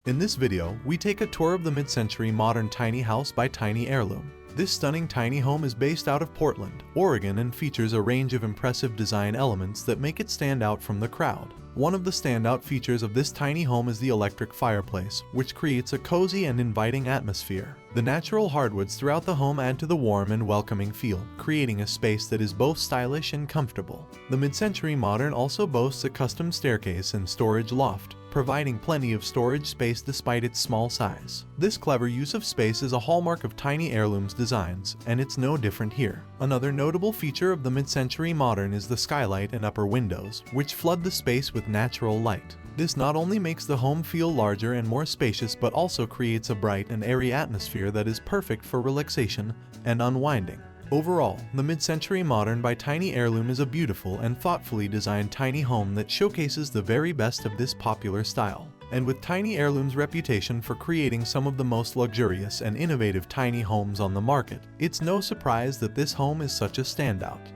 In this video, we take a tour of the mid-century modern tiny house by Tiny Heirloom. This stunning tiny home is based out of Portland, Oregon, and features a range of impressive design elements that make it stand out from the crowd. One of the standout features of this tiny home is the electric fireplace, which creates a cozy and inviting atmosphere. The natural hardwoods throughout the home add to the warm and welcoming feel, creating a space that is both stylish and comfortable. The Midcentury Modern also boasts a custom staircase and storage loft, providing plenty of storage space despite its small size. This clever use of space is a hallmark of Tiny Heirloom's designs, and it's no different here. Another notable feature of the Midcentury Modern is the skylight and upper windows, which flood the space with natural light. This not only makes the home feel larger and more spacious, but also creates a bright and airy atmosphere that is perfect for relaxation and unwinding. Overall, the Midcentury Modern by Tiny Heirloom is a beautiful and thoughtfully designed tiny home that showcases the very best of this popular style. And with Tiny Heirloom's reputation for creating some of the most luxurious and innovative tiny homes on the market, it's no surprise that this home is such a standout.